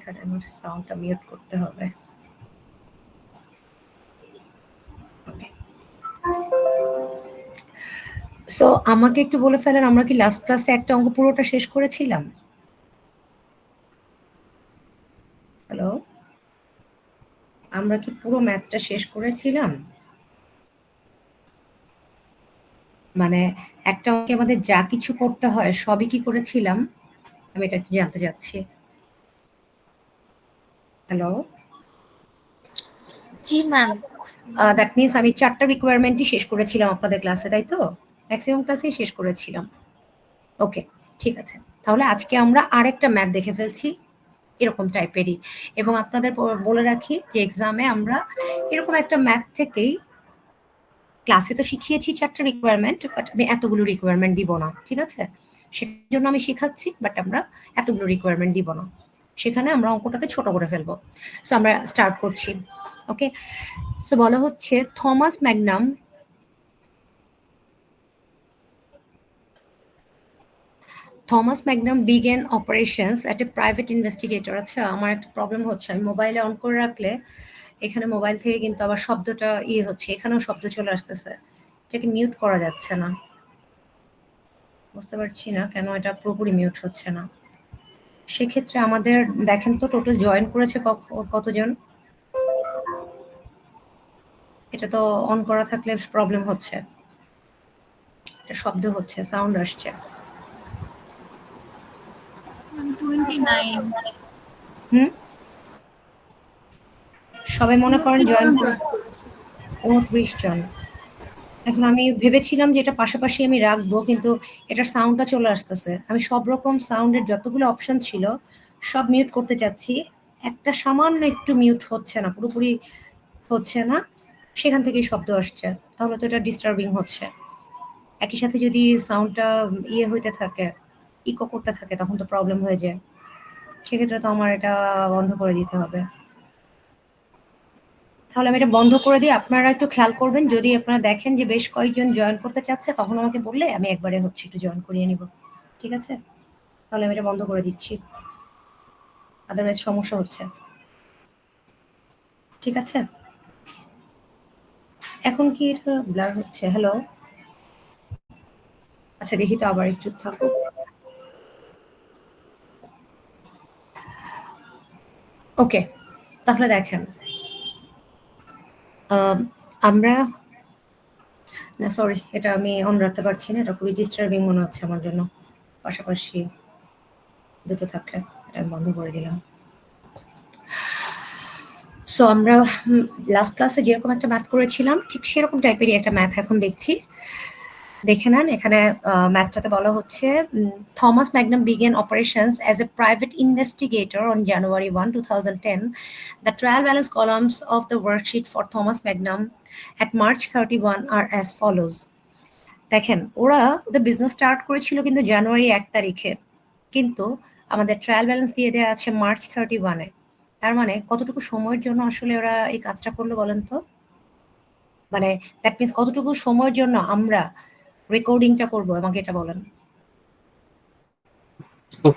এখানে আমার সাউন্ডটা মিউট করতে হবে। ওকে, সো আমাকে একটু বলে ফেলেন, আমরা কি লাস্ট ক্লাসে একটা অঙ্ক পুরোটা শেষ করেছিলাম? হ্যালো, আমরা কি পুরো ম্যাথটা শেষ করেছিলাম? মানে একটা অঙ্কে আমাদের যা কিছু করতে হয় সবই কি করেছিলাম? আমি এটা একটু জানতে চাচ্ছি। Hello, G ma'am. That means আমি 4টা রিকোয়ারমেন্টই শেষ করেছিলাম আপনাদের ক্লাসে, তাই তো? ম্যাক্সিমাম ক্লাসেই শেষ করেছিলাম। ওকে, ঠিক আছে। তাহলে আজকে আমরা আরেকটা ম্যাথ দেখে ফেলছি এরকম টাইপেরই, এবং আপনাদের বলে রাখি যে এক্সামে আমরা এরকম একটা ম্যাথ থেকেই, ক্লাসে তো শিখিয়েছি 4টা রিকোয়ারমেন্ট, বাট আমি এতগুলো রিকোয়ারমেন্ট দিব না, ঠিক আছে? সেটার জন্য আমি শিখাচ্ছি, বাট আমরা এতগুলো রিকোয়ারমেন্ট দিব না। সেখানে আমরা অঙ্কটাকে ছোট করে ফেলবো। সো আমরা স্টার্ট করছি। ওকে, সো বলা হচ্ছে Thomas Magnum began operations at a private investigator. আচ্ছা, আমার একটা প্রবলেম হচ্ছে, আমি মোবাইলে অন করে রাখলে এখানে মোবাইল থেকে কিন্তু আবার শব্দটা হচ্ছে, এখানেও শব্দ চলে আসতেছে, এটাকে মিউট করা যাচ্ছে না। বুঝতে পারছি না কেন এটা পুরোপুরি মিউট হচ্ছে না। সেক্ষেত্রে আমাদের দেখেন তো টোটাল জয়েন করেছে কতজন? এটা তো অন করা থাকলে প্রবলেম হচ্ছে, এটা শব্দ হচ্ছে, সাউন্ড আসছে। 29। সবাই মনে করেন জয়েন করে 29 জন। এখন আমি ভেবেছিলাম যে এটা পাশাপাশি আমি রাখবো, কিন্তু এটার সাউন্ডটা চলে আসতেছে। আমি সব রকম সাউন্ডের যতগুলো অপশন ছিল সব মিউট করতে চাচ্ছি, একটা সামান্য একটু মিউট হচ্ছে না, পুরোপুরি হচ্ছে না, সেখান থেকেই শব্দ আসছে। তাহলে তো এটা ডিস্টার্বিং হচ্ছে। একই সাথে যদি সাউন্ডটা হইতে থাকে, ইকো করতে থাকে, তখন তো প্রবলেম হয়ে যায়। সেক্ষেত্রে তো আমার এটা বন্ধ করে দিতে হবে। তাহলে আমি এটা বন্ধ করে দিই। আপনারা একটু খেয়াল করবেন, যদি আপনারা দেখেন যে বেশ কয়েকজন জয়েন করতে চাচ্ছে, তখন আমাকে বললে আমি একবারে হচ্ছে একটু জয়েন করিয়ে নিব, ঠিক আছে? তাহলে আমি এটা বন্ধ করে দিচ্ছি, আদারওয়াইজ সমস্যা হচ্ছে। ঠিক আছে, এখন কি এটা ব্লার হচ্ছে? হ্যালো, আচ্ছা দেখি তো, আবার একটু থাকো। ওকে, তাহলে দেখেন আমরা, না সরি, এটা আমি অন রাখতে পারছি না, এটা খুবই ডিস্টার্বিং মনে হচ্ছে আমার জন্য, পাশাপাশি দুটো থাকলে। এটা আমি বন্ধ করে দিলাম। সো আমরা লাস্ট ক্লাসে যেরকম একটা ম্যাথ করেছিলাম ঠিক সেরকম টাইপেরই একটা ম্যাথ এখন দেখছি। দেখে নেন, এখানে ম্যাথটাতে বলা হচ্ছে Thomas Magnum began operations as a private investigator on January 1, 2010. The trial balance columns of the worksheet for Thomas Magnum at March 31 are as follows. দেখেন, ওরা ওদের বিজনেস স্টার্ট করেছিল কিন্তু জানুয়ারি 1 তারিখে, কিন্তু আমাদের ট্রায়াল ব্যালেন্স দিয়ে দেওয়া আছে মার্চ 31-এ। তার মানে কতটুকু সময়ের জন্য আসলে ওরা এই কাজটা করলো বলেন তো? মানে দ্যাট মিনস কতটুকু সময়ের জন্য আমরা রেকর্ডিংটা করব, আমাকে এটা বলেন।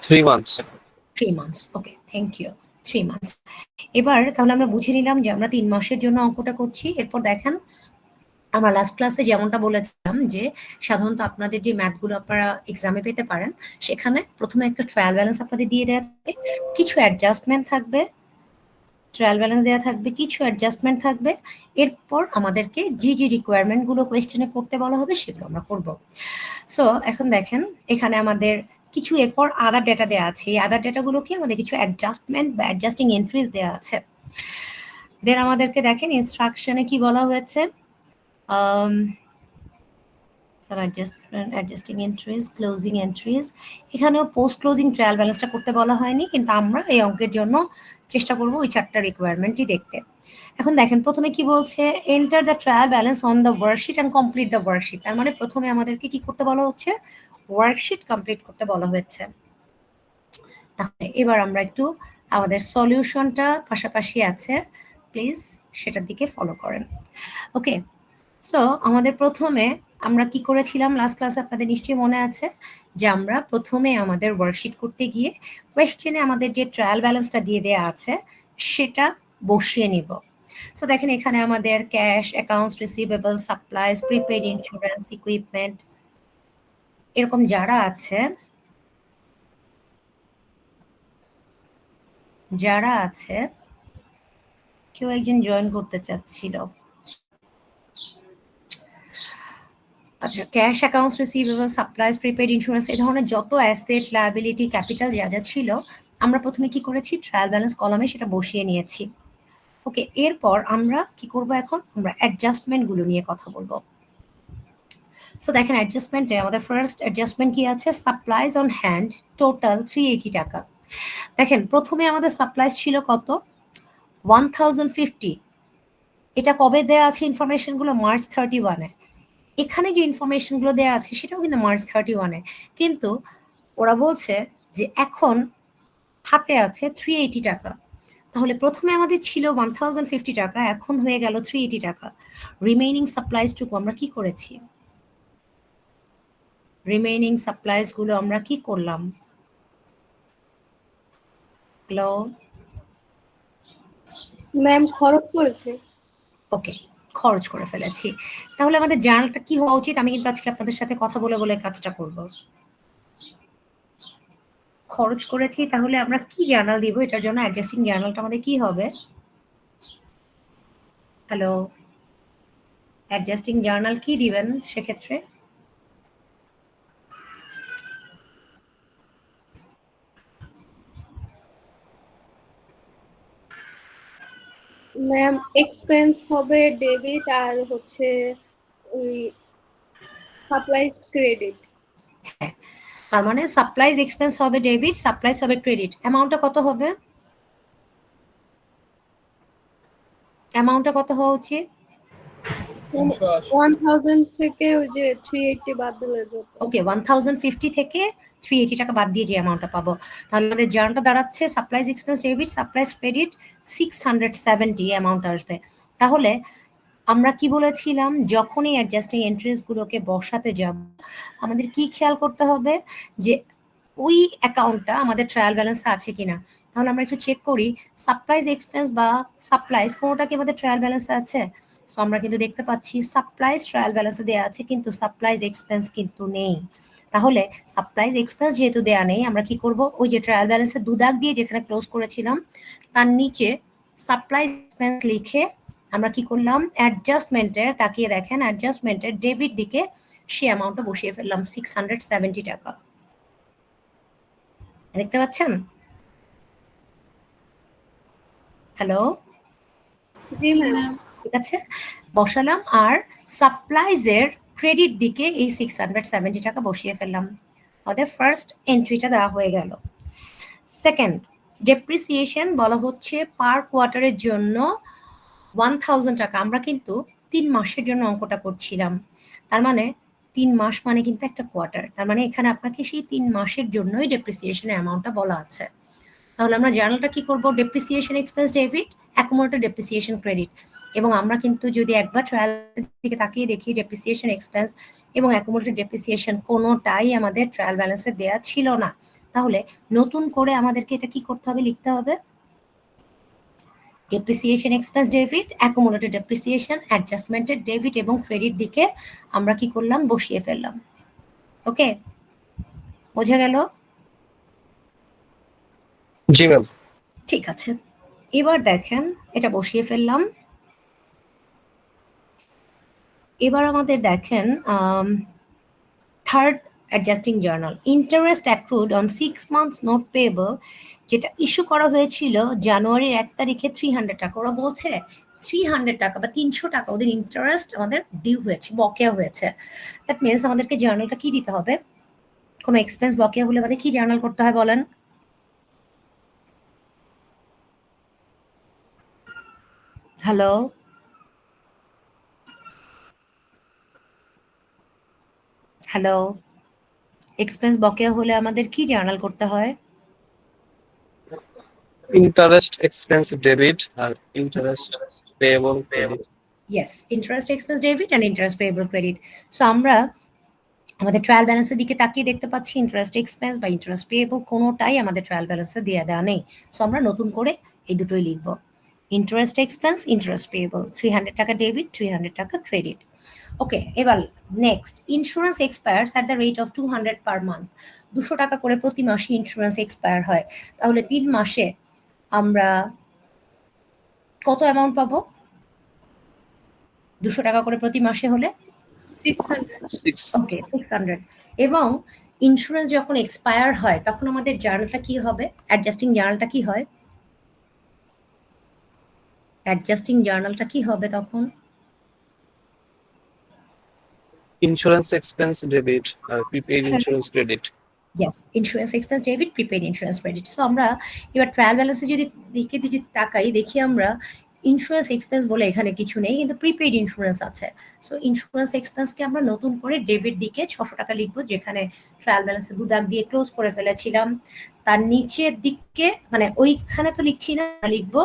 3 months. 3 months. Okay, thank you. 3 months. এবার তাহলে আমরা বুঝে নিলাম যে আমরা 3 মাসের জন্য অঙ্কটা করছি। এরপর দেখেন, আমরা লাস্ট ক্লাসে যেমনটা বলেছিলাম যে সাধারণত আপনাদের যে ম্যাথগুলো আপনারা এক্সামে পেতে পারেন, সেখানে প্রথমে একটা ট্রায়াল ব্যালেন্স আপনাদের দিয়ে দেওয়া থাকবে, কিছু অ্যাডজাস্টমেন্ট থাকবে, ট্রায়াল ব্যালেন্স দেওয়া থাকবে, কিছু অ্যাডজাস্টমেন্ট থাকবে। এরপর আমাদেরকে যে রিকোয়ারমেন্টগুলো কোয়েশ্চেনে করতে বলা হবে সেগুলো আমরা করব। সো এখন দেখেন, এখানে আমাদের কিছু এরপর আদার ডেটা দেওয়া আছে। এই আদার ডেটাগুলো কি, আমাদের কিছু অ্যাডজাস্টমেন্ট বা অ্যাডজাস্টিং এন্ট্রিজ দেওয়া আছে। দেন আমাদেরকে দেখেন ইনস্ট্রাকশনে কি বলা হয়েছে, অ্যাডজাস্টিং এন্ট্রিজ, ক্লোজিং এন্ট্রিজ। এখানেও পোস্ট ক্লোজিং ট্রায়াল ব্যালেন্সটা করতে বলা হয়নি, কিন্তু আমরা এই অঙ্কের জন্য চেষ্টা করব ওই 4টা রিকোয়ারমেন্টই দেখতে। এখন দেখেন প্রথমে কি বলছে, enter the trial balance on the worksheet and complete the worksheet. তার মানে প্রথমে আমাদেরকে কি করতে বলা হচ্ছে, ওয়ার্কশিট কমপ্লিট করতে বলা হয়েছে। তাহলে এবার আমরা একটু আমাদের সলিউশনটা পাশাপাশি আছে, প্লিজ সেটার দিকে ফলো করেন। ওকে, সো আমাদের প্রথমে আমরা কি করেছিলাম লাস্ট ক্লাসে আপনাদের নিশ্চয়ই মনে আছে যে আমরা প্রথমে আমাদের ওয়ার্কশিট করতে গিয়ে কোয়েশ্চেনে আমাদের যে ট্রায়াল ব্যালেন্সটা দিয়ে দেওয়া আছে সেটা বসিয়ে নিব। সো দেখেন এখানে আমাদের cash, accounts receivable, supplies, prepaid insurance, equipment এরকম যারা আছে কেউ একজন জয়েন করতে চাচ্ছিল। আচ্ছা, cash, accounts receivable, supplies, prepaid insurance এই ধরনের যত অ্যাসেট, লায়াবিলিটি, ক্যাপিটাল যা যা ছিল আমরা প্রথমে কি করেছি ট্রায়াল ব্যালেন্স কলামে সেটা বসিয়ে নিয়েছি। ওকে, এরপর আমরা কি করব এখন আমরা অ্যাডজাস্টমেন্ট গুলো নিয়ে কথা বলবো। সো দেখেন অ্যাডজাস্টমেন্টে আমাদের ফার্স্ট অ্যাডজাস্টমেন্ট কি আছে, সাপ্লাইজ অন হ্যান্ড টোটাল 380 টাকা। দেখেন প্রথমে আমাদের সাপ্লাইজ ছিল কত, 1050। এটা কবে দেওয়া আছে ইনফরমেশনগুলো, মার্চ 31-এ। এখানে যে ইনফরমেশনগুলো দেওয়া আছে সেটাও কিন্তু মার্চ 31-এ, কিন্তু ওরা বলছে যে এখন হাতে আছে 380 টাকা। তাহলে প্রথমে আমাদের ছিল 1050 টাকা, এখন হয়ে গেল 380 টাকা। রিমেইনিং সাপ্লাইজটুকু আমরা কি করেছি, রিমেইনিং সাপ্লাইজগুলো আমরা কি করলাম, হ্যালো ম্যাম খরচ করেছে। ওকে, খরচ করে ফেলেছি। তাহলে আমাদের জার্নালটা কি হওয়া উচিত, আমি কিন্তু আজকে আপনাদের সাথে কথা বলে বলে কাজটা করব। খরচ করেছি, তাহলে আমরা কি জার্নাল দিব, এটার জন্য অ্যাডজাস্টিং জার্নালটা আমাদের কি হবে, হ্যালো অ্যাডজাস্টিং জার্নাল কি দিবেন সেক্ষেত্রে, ম্যাম এক্সপেন্স হবে ডেবিট আর হচ্ছে ওই সাপ্লাইজ ক্রেডিট। হ্যাঁ, তার মানে সাপ্লাইজ এক্সপেন্স হবে ডেবিট, সাপ্লাইজ হবে ক্রেডিট। অ্যামাউন্টটা কত হবে, অ্যামাউন্টটা কত হওয়া উচিত, 1000 থেকে ওই যে 380 বাদ দিলে যেত। ওকে 1050 থেকে 380 টাকা বাদ দিয়ে যে অ্যামাউন্টটা পাবো, তাহলে আমাদের জার্নালটা দাঁড়াচ্ছে supplies expense debit, supplies credit 670 amount আসবে। তাহলে আমরা কি বলেছিলাম, যখনই অ্যাডজাস্টিং এন্ট্রিজ গুলোকে বসাতে যাব আমাদের কি খেয়াল করতে হবে যে ওই অ্যাকাউন্টটা আমাদের ট্রায়াল ব্যালেন্সে আছে কিনা। তাহলে আমরা একটু চেক করি সাপ্লাইজ এক্সপেন্স বা সাপ্লাইজ কোনোটা কি আমাদের ট্রায়াল ব্যালেন্সে আছে। সো আমরা কিন্তু দেখতে পাচ্ছি সাপ্লাইজ ট্রায়াল ব্যালেন্সে দেওয়া আছে কিন্তু সাপ্লাইজ এক্সপেন্স কিন্তু নেই। তাহলে সাপ্লাইজ এক্সপেন্স যেহেতু দেওয়া নেই আমরা কি করব, ওই যে ট্রায়াল ব্যালেন্সে দুদাগ দিয়ে যেখানে ক্লোজ করেছিলাম তার নিচে সাপ্লাইজ এক্সপেন্স লিখে আমরা কি করলাম অ্যাডজাস্টমেন্টের, তাকিয়ে দেখেন অ্যাডজাস্টমেন্টের ডেবিট দিকে সে অ্যামাউন্টটা বসিয়ে ফেললাম 670 টাকা। দেখতে পাচ্ছেন, হ্যালো জি জি ম্যাম। ম্যাম। ঠিক আছে, বসালাম আর সাপ্লাইজের ক্রেডিট দিকে এই 670 টাকা বসিয়ে ফেললাম। আমাদের ফার্স্ট এন্ট্রিটা দেওয়া হয়ে গেল। সেকেন্ড ডেপ্রিসিয়েশন বলা হচ্ছে পার কোয়ার্টারের জন্য 1000 টাকা। আমরা কিন্তু 3 মাসের জন্য অঙ্কটা করছিলাম, তার মানে 3 মাস মানে কিন্তু একটা কোয়ার্টার, তার মানে এখানে আপনাকে সেই 3 মাসের জন্যই ডেপ্রিসিয়েশনের অ্যামাউন্টটা বলা আছে। তাহলে আমরা জার্নালটা কি করব, depreciation expense debit, accumulated depreciation credit. এবং আমরা কিন্তু যদি একবার ট্রায়াল দিকে তাকিয়ে দেখি ডেপ্রিসিয়েশন এক্সপেন্স এবং অ্যাকুমুলেটেড ডেপ্রিসিয়েশন কোনোটাই আমাদের ট্রায়াল ব্যালেন্সে দেওয়া ছিল না। তাহলে নতুন করে আমাদেরকে এটা কি করতে হবে, লিখতে হবে depreciation expense debit, accumulated depreciation, adjustmented debit এবং ক্রেডিট দিকে আমরা কি করলাম বসিয়ে ফেললাম। ওকে, বোঝা গেল? জি ম্যাম। ঠিক আছে, এবার দেখেন এটা বসিয়ে ফেললাম। এবার আমাদের দেখেন third adjusting journal, interest accrued on 6 months note payable, যেটা ইস্যু করা হয়েছিল জানুয়ারির 1 তারিখে 300 টাকা। ওরা বলছে 300 টাকা বা 300 টাকা ওদের ইন্টারেস্ট আমাদের ডিউ হয়েছে, বকেয়া হয়েছে। দ্যাট মিনস আমাদেরকে জার্নালটা কি দিতে হবে, কোনো এক্সপেন্স বকেয়া হলে আমাদের কি জার্নাল করতে হয় বলেন, হ্যালো হ্যালো এক্সপেন্স বকেয়া হলে আমাদের কি জার্নাল করতে হয়, ইন্টারেস্ট এক্সপেন্স ডেবিট আর interest payable credit. Yes, interest expense debit and interest payable credit. So আমরা আমাদের ট্রায়াল ব্যালেন্সের দিকে তাকিয়ে দেখতে পাচ্ছি ইন্টারেস্ট এক্সপেন্স বা ইন্টারেস্ট পেয়েবল কোনোটাই আমাদের ট্রায়াল ব্যালেন্সে দিয়ে দেওয়া নেই। সো আমরা নতুন করে এই দুটোই লিখব, ইন্টারেস্ট এক্সপেন্স, ইন্টারেস্ট পেয়েবল, 300 টাকা ডেবিট, 300 টাকা ক্রেডিট। ওকে, এবার next, insurance expires at the rate of 200 per month. 200 টাকা করে প্রতি মাসে ইন্স্যুরেন্স এক্সপায়ার হয়, তাহলে 3 মাসে আমরা কত অ্যামাউন্ট পাবো? 200 টাকা করে প্রতি মাসে হলে 600 ওকে 600। এবং ইন্স্যুরেন্স যখন এক্সপায়ার হয় তখন আমাদের জার্নালটা কি হবে? অ্যাডজাস্টিং জার্নালটা কি হয়? অ্যাডজাস্টিং জার্নালটা কি হবে তখন? Insurance expense debit, prepaid insurance credit. Yes, insurance expense debit, prepaid insurance credit. So আমরা এবার ট্রায়াল ব্যালেন্সে যদি যদি তাকাই, দেখি আমরা ইন্স্যুরেন্স এক্সপেন্স বলে এখানে কিছু নেই, কিন্তু প্রিপেইড ইন্স্যুরেন্স আছে। সো ইন্স্যুরেন্স এক্সপেন্সকে আমরা নতুন করে ডেবিট দিকে 600 টাকা লিখবো, যেখানে ট্রায়াল ব্যালেন্সে 2 দাগ দিয়ে ক্লোজ করে ফেলেছিলাম। তার নিচের দিকে মানে ওইখানে তো লিখছি না, লিখবো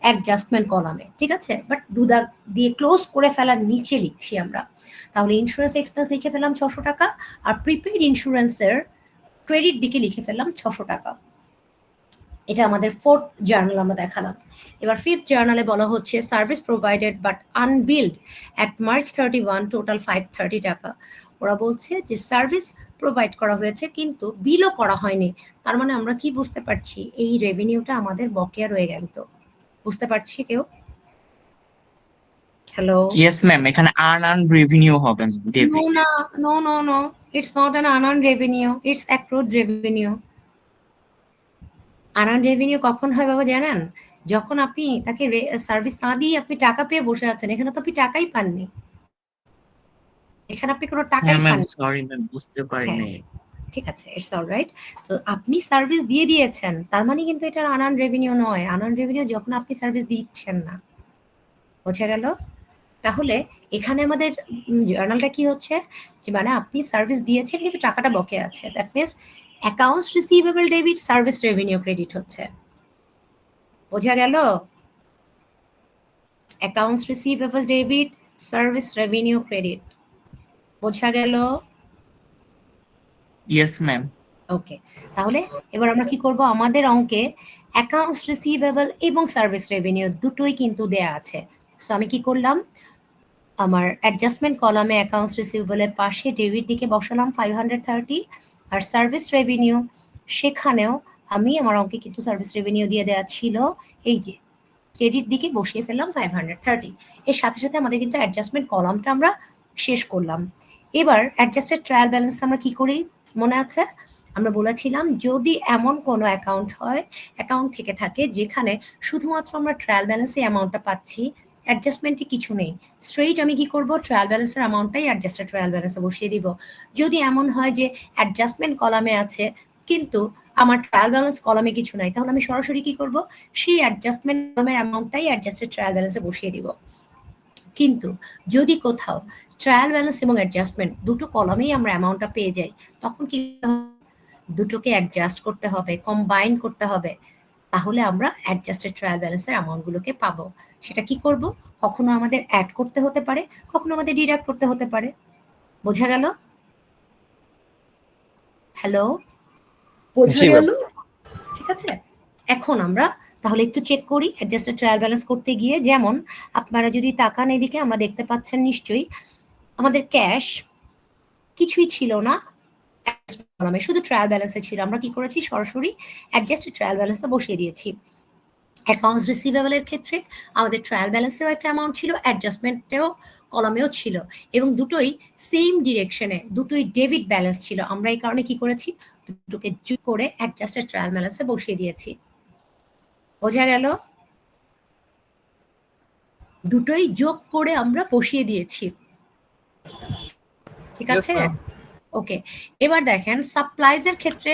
অ্যাডজাস্টমেন্ট কলামে, ঠিক আছে, বাট 2 দাগ দিয়ে ক্লোজ করে ফেলার নিচে লিখছি আমরা। তাহলে ইন্স্যুরেন্স এক্সপেন্স লিখে ফেললাম 600 টাকা, আর প্রিপেইড ইন্স্যুরেন্সের ক্রেডিট দিকে লিখে ফেললাম 600 টাকা। এটা আমাদের 4th জার্নাল আমরা দেখালাম। এবার 5th জার্নালে বলা হচ্ছে service provided but unbilled at March 31 total 530 টাকা। ওরা বলছে যে সার্ভিস প্রোভাইড করা হয়েছে কিন্তু বিলও করা হয়নি, তার মানে আমরা কি বুঝতে পারছি? এই রেভিনিউটা আমাদের বকেয়া রয়ে গেল। তো বুঝতে পারছি কেউ? হ্যালো? ইয়েস ম্যাম, এখানে আনআর্নড রেভিনিউ হবে No, debit. no. It's not an unearned revenue. It's accrued revenue. Unearned revenue কখন হয় বাবা জানেন? যখন আপনি তাকে সার্ভিস না দিয়ে আপনি টাকা পেয়ে বসে আছেন, এখানে তো আপনি টাকাই পাননি। এখানে আপনি কোনো টাকাই হ্যাঁ ম্যাম, পাননি। সরি ম্যাম, বুঝতে পারিনি। ঠিক আছে, ইটস অলরাইট। তো আপনি সার্ভিস দিয়ে দিয়েছেন, তার মানে কিন্তু এটা আনআর্নড রেভিনিউ নয়। আনআর্নড রেভিনিউ যখন আপনি সার্ভিস দিচ্ছেন না। বোঝা গেল? তাহলে এখানে আমাদের জার্নালটা কি হচ্ছে, যে মানে আপনি সার্ভিস দিয়েছেন কিন্তু টাকাটা বকে আছে। That means accounts receivable debit, service revenue credit হচ্ছে। বোঝা গেল? Accounts receivable debit, service revenue credit. বোঝা গেল? Yes ma'am. ওকে, তাহলে এবার আমরা কি করব? আমাদের অঙ্কে অ্যাকাউন্টস রিসিভেবল এবং সার্ভিস রেভিনিউ দুটোই কিন্তু দেয়া আছে। সো আমি কি করলাম, আমার অ্যাডজাস্টমেন্ট কলামে অ্যাকাউন্টস রিসিভেবলের পাশে ডেবিট দিকে বসালাম 530, আর সার্ভিস রেভিনিউ সেখানেও আমি আমার অঙ্কে কিন্তু সার্ভিস রেভিনিউ দিয়ে দেওয়া ছিল, এই যে ক্রেডিট দিকে বসিয়ে ফেললাম 530। এর সাথে সাথে আমাদের কিন্তু অ্যাডজাস্টমেন্ট কলামটা আমরা শেষ করলাম। এবার অ্যাডজাস্টেড ট্রায়াল ব্যালেন্স আমরা কি করি মনে আছে? আমরা বলেছিলাম যদি এমন কোনো অ্যাকাউন্ট হয়, অ্যাকাউন্ট থেকে থাকে যেখানে শুধুমাত্র আমরা ট্রায়াল ব্যালেন্সে অ্যামাউন্টটা পাচ্ছি, অ্যাডজাস্টমেন্টে কিছু নেই, স্ট্রেইট আমি কি করব? ট্রায়াল ব্যালেন্সের অ্যামাউন্টটাই অ্যাডজাস্টেড ট্রায়াল ব্যালেন্সে বসিয়ে দিব। যদি এমন হয় যে অ্যাডজাস্টমেন্ট কলামে আছে কিন্তু আমার ট্রায়াল ব্যালেন্স কলামে কিছু নাই, তাহলে আমি সরাসরি কি করব? সেই অ্যাডজাস্টমেন্ট কলামের অ্যামাউন্টটাই অ্যাডজাস্টেড ট্রায়াল ব্যালেন্সে বসিয়ে দিব। কিন্তু যদি কোথাও ট্রায়াল ব্যালেন্স এবং অ্যাডজাস্টমেন্ট দুটো কলামেই আমরা অ্যামাউন্টটা পেয়ে যাই, তখন কি দুটোকে অ্যাডজাস্ট করতে হবে, কম্বাইন করতে হবে, তাহলে আমরা অ্যাডজাস্টেড ট্রায়াল ব্যালেন্সের অ্যামাউন্টগুলোকে পাবো। সেটা কি করব? কখনো আমাদের অ্যাড করতে হতে পারে, কখনো আমাদের ডিডাক্ট করতে হতে পারে। বোঝা গেল? হ্যালো, বোঝা জি, গেল? ঠিক আছে, এখন আমরা তাহলে একটু চেক করি অ্যাডজাস্টেড ট্রায়াল ব্যালেন্স করতে গিয়ে। যেমন আপনারা যদি তাকান এদিকে, আমরা দেখতে পাচ্ছেন নিশ্চয়ই আমাদের ক্যাশ কিছুই ছিল না কলামে, শুধু ট্রায়াল ব্যালেন্সে ছিল। আমরা কি করেছি? সরাসরি অ্যাডজাস্টেড ট্রায়াল ব্যালেন্সে বসিয়ে দিয়েছি। অ্যাকাউন্টস রিসিভেবলের ক্ষেত্রে আমাদের ট্রায়াল ব্যালেন্সেও একটা অ্যামাউন্ট ছিল, অ্যাডজাস্টমেন্টেও কলামেও ছিল, এবং দুটোই সেম ডিরেকশনে, দুটোই ডেবিট ব্যালেন্স ছিল। আমরা এই কারণে কি করেছি? দুটোকে যোগ করে অ্যাডজাস্টেড ট্রায়াল ব্যালেন্সে বসিয়ে দিয়েছি। বোঝা গেল? দুটোই যোগ করে আমরা বসিয়ে দিয়েছি। ঠিক আছে? ওকে, এবার দেখেন সাপ্লাইজ এর ক্ষেত্রে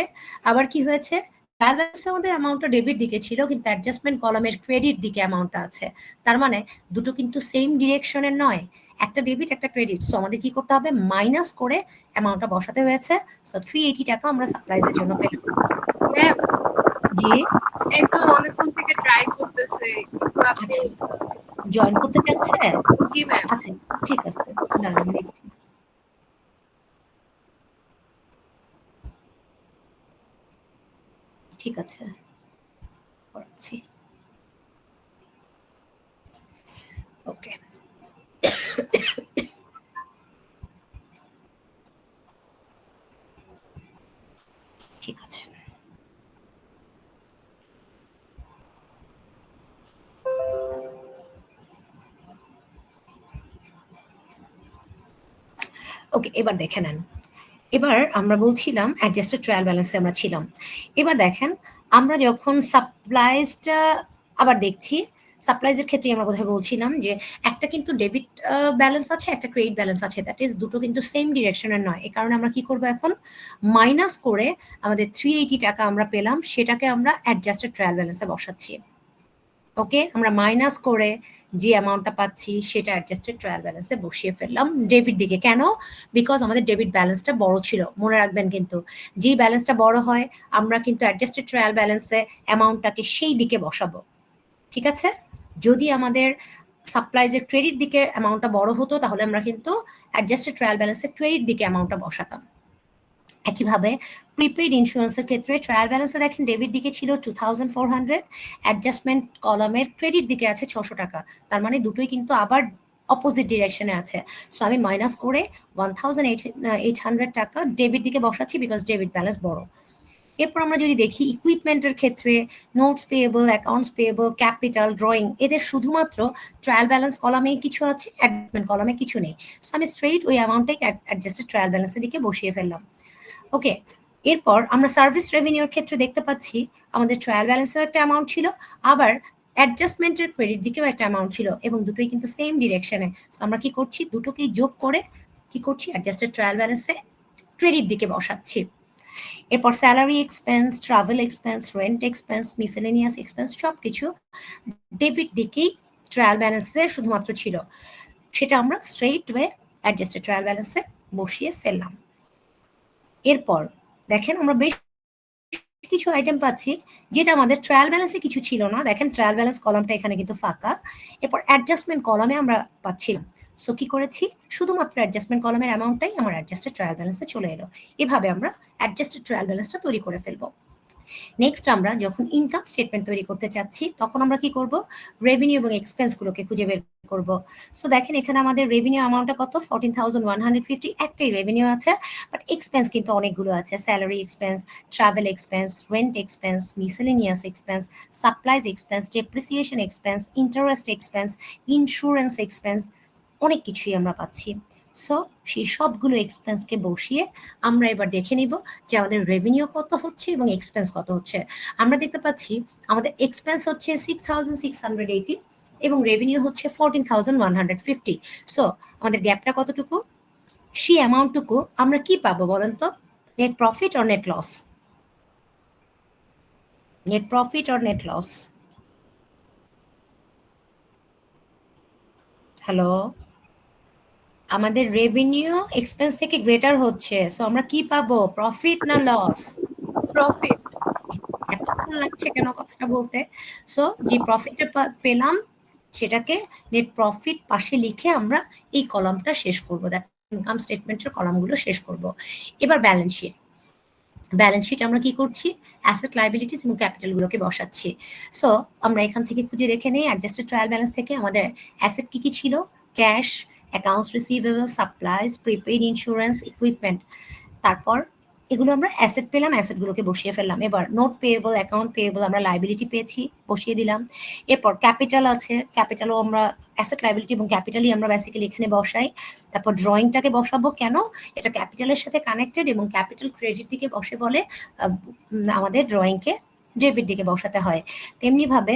আবার কি হয়েছে? ট্রায়াল ব্যালেন্সে আমাদের অ্যামাউন্টটা ডেবিট দিকে ছিল, কিন্তু অ্যাডজাস্টমেন্ট কলামের ক্রেডিট দিকে অ্যামাউন্টটা আছে। তার মানে দুটো কিন্তু সেম ডিরেকশনের নয়, একটা ডেবিট একটা ক্রেডিট। সো আমাদের কি করতে হবে? মাইনাস করে অ্যামাউন্টটা বসাতে হয়েছে। সো 380 টাকা আমরা সাপ্লাইজের জন্য পেলাম। ম্যাম, জি, একদম অনেকক্ষণ থেকে ট্রাই করতে করতেছে আপনি আচ্ছা জয়েন করতে চাচ্ছে জি ম্যাম আচ্ছা ঠিক আছে দাঁড়ান দেখছি ঠিক আছে করছি ওকে ঠিক আছে ওকে এবার দেখে নেন এবার আমরা বলছিলাম অ্যাডজাস্টেড ট্রায়াল ব্যালেন্সে আমরা ছিলাম এবার দেখেন আমরা যখন সাপ্লাইজটা আবার দেখছি সাপ্লাইজের ক্ষেত্রে আমরা কোথায় বলছিলাম যে একটা কিন্তু ডেবিট ব্যালেন্স আছে একটা ক্রেডিট ব্যালেন্স আছে দ্যাট ইজ দুটো কিন্তু সেম ডিরেকশনের নয় এই কারণে আমরা কি করব এখন মাইনাস করে আমাদের 380 টাকা আমরা পেলাম সেটাকে আমরা অ্যাডজাস্টেড ট্রায়াল ব্যালেন্সে বসাচ্ছি ওকে আমরা মাইনাস করে যে অ্যামাউন্টটা পাচ্ছি সেটা অ্যাডজাস্টেড ট্রায়াল ব্যালেন্সে বসিয়ে ফেললাম ডেবিট দিকে কেন বিকজ আমাদের ডেবিট ব্যালেন্সটা বড় ছিল মনে রাখবেন কিন্তু যে ব্যালেন্সটা বড় হয় আমরা কিন্তু অ্যাডজাস্টেড ট্রায়াল ব্যালেন্সে অ্যামাউন্টটাকে সেই দিকে বসাবো ঠিক আছে যদি আমাদের সাপ্লাইজের ক্রেডিট দিকে অ্যামাউন্টটা বড় হতো তাহলে আমরা কিন্তু অ্যাডজাস্টেড ট্রায়াল ব্যালেন্সে ক্রেডিট দিকে অ্যামাউন্টটা বসাতাম একইভাবে প্রিপেইড ইন্স্যুরেন্সের ক্ষেত্রে ট্রায়াল ব্যালেন্সে দেখেন ডেবিট দিকে ছিল 2400 অ্যাডজাস্টমেন্ট কলামের ক্রেডিট দিকে আছে 600 টাকা তার মানে দুটোই কিন্তু আবার অপোজিট ডিরেকশনে আছে সো আমি মাইনাস করে 1800 টাকা ডেবিট দিকে বসাচ্ছি বিকজ ডেবিট ব্যালেন্স বড় এরপর আমরা যদি দেখি ইকুইপমেন্টের ক্ষেত্রে notes payable accounts payable capital drawing এদের শুধুমাত্র ট্রায়াল ব্যালেন্স কলামে কিছু আছে অ্যাডজাস্টমেন্ট কলামে কিছজু নেই সো আমি স্ট্রেইট ওই অ্যামাউন্টটাই অ্যাডজাস্টেড ট্রায়াল ব্যালেন্সের দিকে বসিয়ে ফেললাম ওকে এরপর আমরা সার্ভিস রেভিনিউর ক্ষেত্রে দেখতে পাচ্ছি আমাদের ট্রায়াল ব্যালেন্সেও একটা অ্যামাউন্ট ছিল আবার অ্যাডজাস্টমেন্টের ক্রেডিট দিকেও একটা অ্যামাউন্ট ছিল এবং দুটোই কিন্তু সেম ডিরেকশনে সো আমরা কি করছি দুটোকেই যোগ করে কি করছি অ্যাডজাস্টেড ট্রায়াল ব্যালেন্সে ক্রেডিট দিকে বসাচ্ছি এরপর salary expense travel expense rent expense miscellaneous expense সব কিছু ডেবিট দিকেই ট্রায়াল ব্যালেন্সে শুধুমাত্র ছিল সেটা আমরা স্ট্রেইট ওয়ে অ্যাডজাস্টেড ট্রায়াল ব্যালেন্সে বসিয়ে ফেললাম এরপর দেখেন আমরা বেশ কিছু আইটেম পাচ্ছি যেটা আমাদের ট্রায়াল ব্যালেন্সে কিছু ছিল না দেখেন ট্রায়াল ব্যালেন্স কলামটা এখানে কিন্তু ফাঁকা এরপর অ্যাডজাস্টমেন্ট কলামে আমরা পাচ্ছিলাম সো কি করেছি শুধুমাত্র অ্যাডজাস্টমেন্ট কলামের অ্যামাউন্টটাই আমার অ্যাডজাস্টেড ট্রায়াল ব্যালেন্সে চলে এলো এভাবে আমরা অ্যাডজাস্টেড ট্রায়াল ব্যালেন্সটা তৈরি করে ফেলবো নেক্সট আমরা যখন ইনকাম স্টেটমেন্ট তৈরি করতে চাচ্ছি তখন আমরা কি করব রেভিনিউ এবং এক্সপেন্সগুলোকে খুঁজে বের করব সো দেখেন এখানে আমাদের রেভিনিউ অ্যামাউন্টটা কত 14150 একটাই রেভিনিউ আছে বাট এক্সপেন্স কিন্তু অনেকগুলো আছে salary expense travel expense rent expense miscellaneous expense supplies expense depreciation expense interest expense insurance expense অনেক কিছুই আমরা পাচ্ছি সো সেই সবগুলো এক্সপেন্সকে বসিয়ে আমরা এবার দেখে নিব যে আমাদের রেভিনিউ কত হচ্ছে এবং এক্সপেন্স কত হচ্ছে আমরা দেখতে পাচ্ছি আমাদের এক্সপেন্স হচ্ছে 6680 এবং রেভিনিউ হচ্ছে 14150 সো আমাদের গ্যাপটা কতটুকু সেই অ্যামাউন্টটুকু আমরা কি পাবো বলেন তো net profit or net loss net profit or net loss hello আমাদের রেভিনিউ এক্সপেন্স থেকে গ্রেটার হচ্ছে সো আমরা কি পাবো প্রফিট না লস প্রফিট এতক্ষণ লাগছে কেন কথাটা বলতে সো যে প্রফিটটা পেলাম সেটাকে নেট প্রফিট পাশে লিখে আমরা এই কলামটা শেষ করব দ্যাট ইনকাম স্টেটমেন্টের কলামগুলো শেষ করব এবার ব্যালেন্স শিট আমরা কি করছি অ্যাসেট লায়াবিলিটিস এবং ক্যাপিটালগুলোকে বসাচ্ছি সো আমরা এখান থেকে খুঁজে দেখে নেই অ্যাডজাস্টেড ট্রায়াল ব্যালেন্স থেকে আমাদের অ্যাসেট কি কি ছিল cash accounts receivable supplies prepaid insurance equipment তারপর এগুলো আমরা অ্যাসেট পেলাম অ্যাসেটগুলোকে বসিয়ে ফেললাম এবার নোট পেয়েবল অ্যাকাউন্ট পেয়েবল আমরা লায়াবিলিটি পেয়েছি বসিয়ে দিলাম এরপর ক্যাপিটাল আছে ক্যাপিটালও আমরা অ্যাসেট লায়াবিলিটি এবং ক্যাপিটালই আমরা বেসিক্যালি এখানে বসাই তারপর ড্রয়িংটাকে বসাবো কেন এটা ক্যাপিটালের সাথে কানেক্টেড এবং ক্যাপিটাল ক্রেডিট দিকে বসে বলে আমাদের ড্রয়িংকে ডেবিট দিকে বসাতে হয় তেমনিভাবে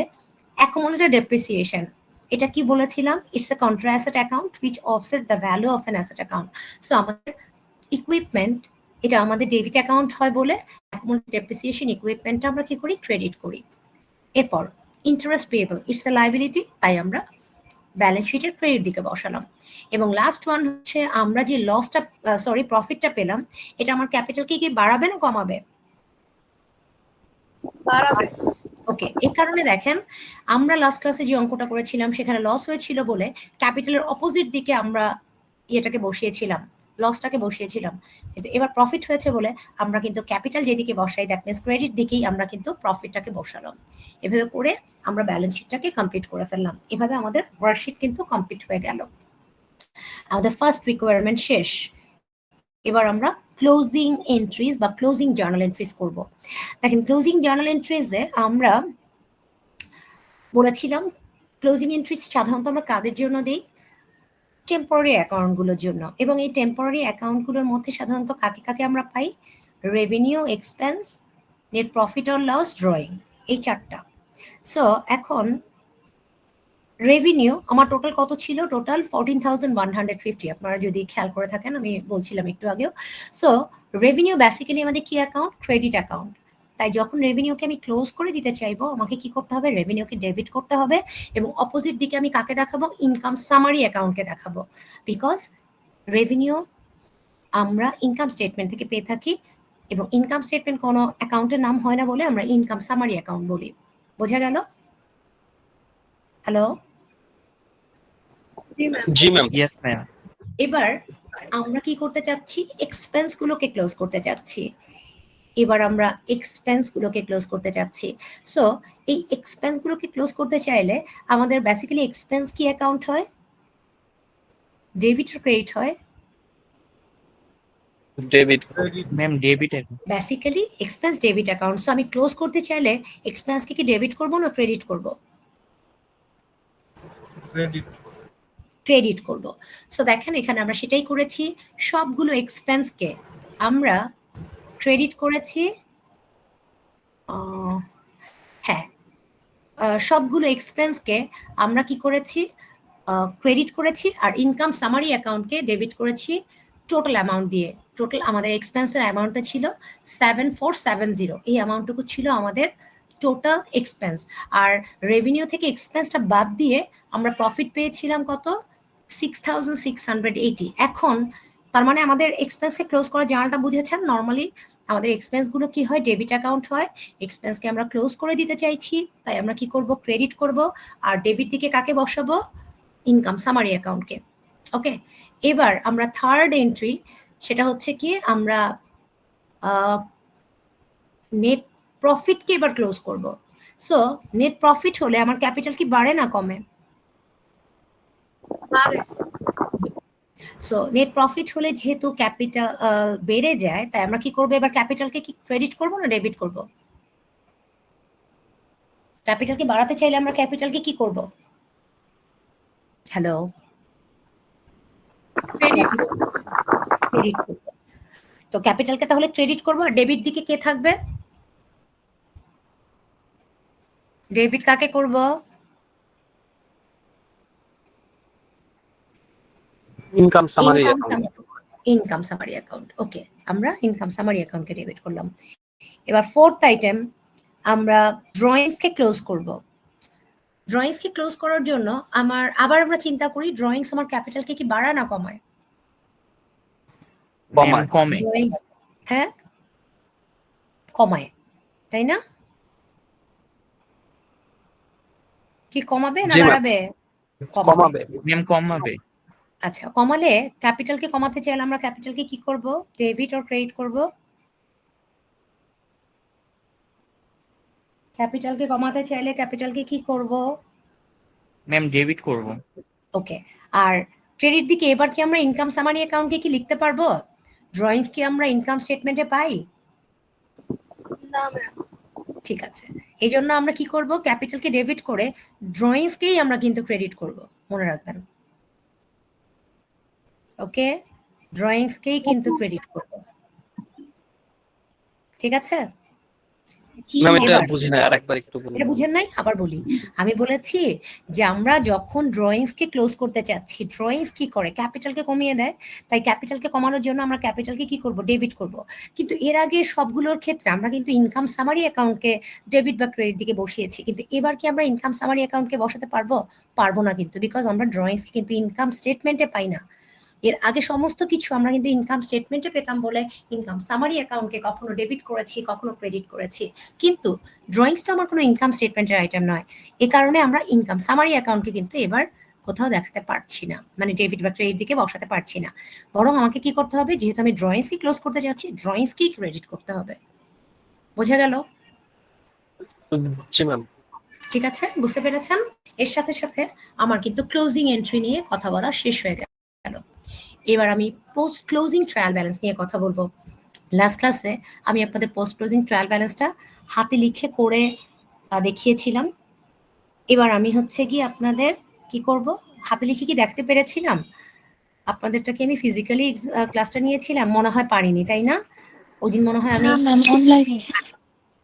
অ্যাকুমুলেটেড ডেপ্রিসিয়েশন এটা কি বলেছিলাম it's a contra asset account which offset the value of an asset account so আমাদের ইকুইপমেন্ট এটা আমাদের ডেবিট অ্যাকাউন্ট হয় বলে অ্যাকুমুলেটেড ডেপ্রিসিয়েশন ইকুইপমেন্টটা আমরা কি করি ক্রেডিট করি এরপর interest payable it's a liability তাই আমরা ব্যালেন্স শিটের ক্রেডিট দিকে বসালাম এবং লাস্ট ওয়ান হচ্ছে আমরা যে লসটা প্রফিটটা পেলাম এটা আমার ক্যাপিটালকে কি বাড়াবে না কমাবে বাড়াবে ওকে, এই কারণে দেখেন আমরা লাস্ট ক্লাসে যে অঙ্কটা করেছিলাম সেখানে লস হয়েছিল বলে ক্যাপিটালের অপোজিট দিকে আমরা ইয়েটাকে বসিয়েছিলাম, লসটাকে বসিয়েছিলাম। কিন্তু এবার প্রফিট হয়েছে বলে আমরা কিন্তু ক্যাপিটাল যেদিকে বসাই, দ্যাট মিনস ক্রেডিট দিকেই আমরা কিন্তু প্রফিটটাকে বসালাম। এভাবে করে আমরা ব্যালেন্স শিটটাকে কমপ্লিট করে ফেললাম। এভাবে আমাদের ওয়ার্কশিট কিন্তু কমপ্লিট হয়ে গেল। আমাদের ফার্স্ট রিকোয়ারমেন্ট শেষ। এবার আমরা ক্লোজিং এন্ট্রিজ বা ক্লোজিং জার্নাল এন্ট্রিজ করব। দেখেন ক্লোজিং জার্নাল এন্ট্রিজে আমরা বলেছিলাম ক্লোজিং এন্ট্রিজ সাধারণত আমরা কাদের জন্য দিই? টেম্পোরারি অ্যাকাউন্টগুলোর জন্য। এবং এই টেম্পোরারি অ্যাকাউন্টগুলোর মধ্যে সাধারণত কাকে কাকে আমরা পাই? Revenue, expense, net profit or loss, drawing, এই চারটা। সো এখন রেভিনিউ আমার টোটাল কত ছিল? টোটাল 14,150। আপনারা যদি খেয়াল করে থাকেন, আমি বলছিলাম একটু আগেও। সো রেভিনিউ বেসিক্যালি আমাদের কি অ্যাকাউন্ট? Credit account. তাই যখন রেভিনিউকে আমি ক্লোজ করে দিতে চাইবো, আমাকে কি করতে হবে? রেভিনিউকে ডেবিট করতে হবে এবং অপোজিট দিকে আমি কাকে দেখাবো? ইনকাম সামারি অ্যাকাউন্টকে দেখাবো। বিকজ রেভিনিউ আমরা ইনকাম স্টেটমেন্ট থেকে পেয়ে থাকি এবং ইনকাম স্টেটমেন্ট কোনো অ্যাকাউন্টের নাম হয় না বলে আমরা ইনকাম সামারি অ্যাকাউন্ট বলি। বোঝা গেল? হ্যালো? জি ম্যাম। জি ম্যাম। Yes ma'am. এবার আমরা কি করতে চাচ্ছি? এক্সপেন্স গুলোকে ক্লোজ করতে চাচ্ছি। এবার আমরা এক্সপেন্স গুলোকে ক্লোজ করতে চাচ্ছি। সো এই এক্সপেন্স গুলোকে ক্লোজ করতে চাইলে আমাদের বেসিক্যালি এক্সপেন্স কি অ্যাকাউন্ট হয়? ডেবিট আর ক্রেডিট হয়? Debit. Ma'am debit basically expense debit account. So আমি ক্লোজ করতে চাইলে এক্সপেন্সকে কি ডেবিট করব না ক্রেডিট করব? ক্রেডিট করব। সো দেখেন এখানে আমরা সেটাই করেছি। সবগুলো এক্সপেন্সকে আমরা ক্রেডিট করেছি। হ্যাঁ, সবগুলো এক্সপেন্সকে আমরা কি করেছি? ক্রেডিট করেছি আর ইনকাম সামারি অ্যাকাউন্টকে ডেবিট করেছি টোটাল অ্যামাউন্ট দিয়ে। টোটাল আমাদের এক্সপেন্সের অ্যামাউন্টটা ছিল 7470। এই অ্যামাউন্টটুকু ছিল আমাদের টোটাল এক্সপেন্স। আর রেভিনিউ থেকে এক্সপেন্সটা বাদ দিয়ে আমরা প্রফিট পেয়েছিলাম কত? 6,680। এখন তার মানে আমাদের এক্সপেন্সকে ক্লোজ করার জার্নালটা বুঝেছেন। নর্মালি আমাদের এক্সপেন্সগুলো কি হয়? ডেবিট অ্যাকাউন্ট হয়। এক্সপেন্সকে আমরা ক্লোজ করে দিতে চাইছি, তাই আমরা কি করব? ক্রেডিট করব। আর ডেবিট দিকে কাকে বসাবো? ইনকাম সামারি অ্যাকাউন্টকে। ওকে, এবার আমরা থার্ড এন্ট্রি, সেটা হচ্ছে কি আমরা নেট প্রফিটকে এবার ক্লোজ করব। সো নেট প্রফিট হলে আমার ক্যাপিটাল কি বাড়ে না কমে? বাড়ে। সো নেট প্রফিট হলে যেহেতু ক্যাপিটাল বেড়ে যায়, তাই আমরা কি করব? এবার ক্যাপিটালকে কি ক্রেডিট করব না ডেবিট করব? ক্যাপিটালকে বাড়াতে চাইলে আমরা ক্যাপিটালকে কি করব? হ্যালো? ক্রেডিট। ক্রেডিট করব। তো ক্যাপিটালকে তাহলে ক্রেডিট করব আর ডেবিট দিকে কে থাকবে? ডেবিট কাকে করব? Income summary account. Income summary account. Okay, আমরা ইনকাম সামারি অ্যাকাউন্টকে ডেবিট করলাম। এবার ফোর্থ আইটেম, আমরা ড্রয়িংসকে ক্লোজ করব। ড্রয়িংসকে ক্লোজ করার জন্য আবার আমরা চিন্তা করি ড্রয়িংস আমার ক্যাপিটালকে কি বাড়ায় না কমায়? কমায়। কমে। হ্যাঁ, কমায়, তাই না? কি কমাবে না জি ম্যাম। বাড়াবে? কমাবে। ম্যাম কমাবে। আচ্ছা, কমালে ক্যাপিটালকে কমাতে চাইলে আমরা ক্যাপিটালকে কি করব? ডেবিট অর ক্রেডিট করব? ক্যাপিটালকে কমাতে চাইলে ক্যাপিটালকে কি করব? ম্যাম ডেবিট করব। ওকে, আর ক্রেডিট দিকে এবার কি আমরা ইনকাম সামারি অ্যাকাউন্টকে কি লিখতে পারবো? ড্রয়িংস কি আমরা ইনকাম স্টেটমেন্টে পাই? না ম্যাম। ঠিক আছে, এই জন্য আমরা কি করব? ক্যাপিটালকে ডেবিট করে ড্রয়িংসকেই আমরা কিন্তু ক্রেডিট করব, মনে রাখবেন। ওকে, ড্রয়িংসকেই কিন্তু ক্রেডিট করব। ঠিক আছে? ম্যাম এটা এবার বুঝি না, আরেকবার একটু বলুন। এটা বুঝেন নাই? আবার বলি। আমি বলেছি যে আমরা যখন ড্রয়িংসকে ক্লোজ করতে চাচ্ছি, ড্রয়িংস কি করে? ক্যাপিটালকে কমিয়ে দেয়। তাই ক্যাপিটালকে কমানোর জন্য আমরা ক্যাপিটালকে কি করব? ডেবিট করব। কিন্তু এর আগে সবগুলোর ক্ষেত্রে আমরা কিন্তু ইনকাম সামারি অ্যাকাউন্টকে ডেবিট বা ক্রেডিট দিকে বসিয়েছি। কিন্তু এবার কি আমরা ইনকাম সামারি অ্যাকাউন্টকে বসাতে পারবো? পারবো না কিন্তু, বিকজ আমরা ড্রয়িংসকে কিন্তু ইনকাম স্টেটমেন্টে পাই না। এর আগে সমস্ত কিছু আমরা কিন্তু ইনকাম স্টেটমেন্টে পেতাম বলে ইনকাম সামারি অ্যাকাউন্টকে কখনো ডেবিট করেছি, কখনো ক্রেডিট করেছি। কিন্তু ড্রয়িংস তো আমার কোনো ইনকাম স্টেটমেন্টের আইটেম নয়। এ কারণে আমরা ইনকাম সামারি অ্যাকাউন্টকে কিন্তু এবার কোথাও দেখাতে পারছি না, মানে ডেবিট বা ক্রেডিট দিকে বসাতে পারছি না। বরং আমাকে কি করতে হবে, যেহেতু আমি ড্রয়িংসকে ক্লোজ করতে যাচ্ছি, ড্রয়িংসকেই ক্রেডিট করতে হবে। বোঝা গেল? জি ম্যাম। ঠিক আছে, বুঝতে পেরেছেন? এর সাথে সাথে আমার কিন্তু ক্লোজিং এন্ট্রি নিয়ে কথা বলা শেষ হয়ে গেল। এবার আমি পোস্ট ক্লোজিং ট্রায়াল ব্যালেন্স নিয়ে কথা বলবো। লাস্ট ক্লাসে আমি আপনাদের পোস্ট ক্লোজিং ট্রায়াল ব্যালেন্সটা হাতে লিখে করে দেখিয়েছিলাম। এবার আমি হচ্ছে কি আপনাদের কি করব, হাতে লিখে কি দেখতে পেরেছিলাম? আপনাদেরটা কি আমি ফিজিক্যালি ক্লাসটা নিয়েছিলাম? মনে হয় পারিনি, তাই না? ওই দিন মনে হয় আমি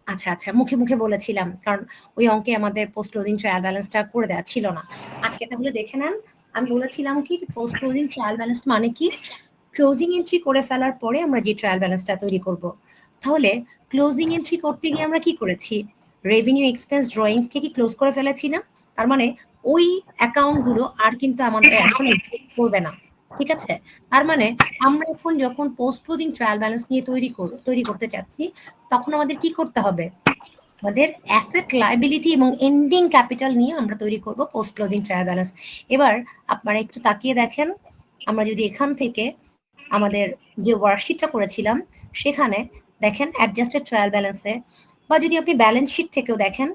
আচ্ছা আচ্ছা মুখে মুখে বলেছিলাম, কারণ ওই অঙ্কে আমাদের পোস্ট ক্লোজিং ট্রায়াল ব্যালেন্সটা করে দেওয়া ছিল না। আজকে তাহলে দেখে নেন, আমি বলেছিলাম কি যে পোস্ট ক্লোজিং ট্রায়াল ব্যালেন্স মানে কি, ক্লোজিং এন্ট্রি করে ফেলার পরে আমরা যে ট্রায়াল ব্যালেন্সটা তৈরি করব। তাহলে ক্লোজিং এন্ট্রি করতে গিয়ে আমরা কি করেছি, রেভিনিউ এক্সপেন্স ড্রয়িংসকে কি ক্লোজ করে ফেলেছি না? তার মানে ওই অ্যাকাউন্টগুলো আর কিন্তু আমাদের এখন করবে না, ঠিক আছে? তার মানে আমরা এখন যখন পোস্ট ক্লোজিং ট্রায়াল ব্যালেন্স নিয়ে তৈরি করতে চাচ্ছি, তখন আমাদের কি করতে হবে, আমাদের অ্যাসেট লায়াবিলিটি এবং এন্ডিং ক্যাপিটাল নিয়ে আমরা তৈরি করব পোস্ট ক্লোজিং ট্রায়াল ব্যালেন্স। এবার আপনারা একটু তাকিয়ে দেখেন, আমরা যদি এখান থেকে আমাদের যে ওয়ার্কশিটটা করেছিলাম সেখানে দেখেন অ্যাডজাস্টেড ট্রায়াল ব্যালেন্সে, বা যদি আপনি ব্যালেন্স শিট থেকেও দেখেন,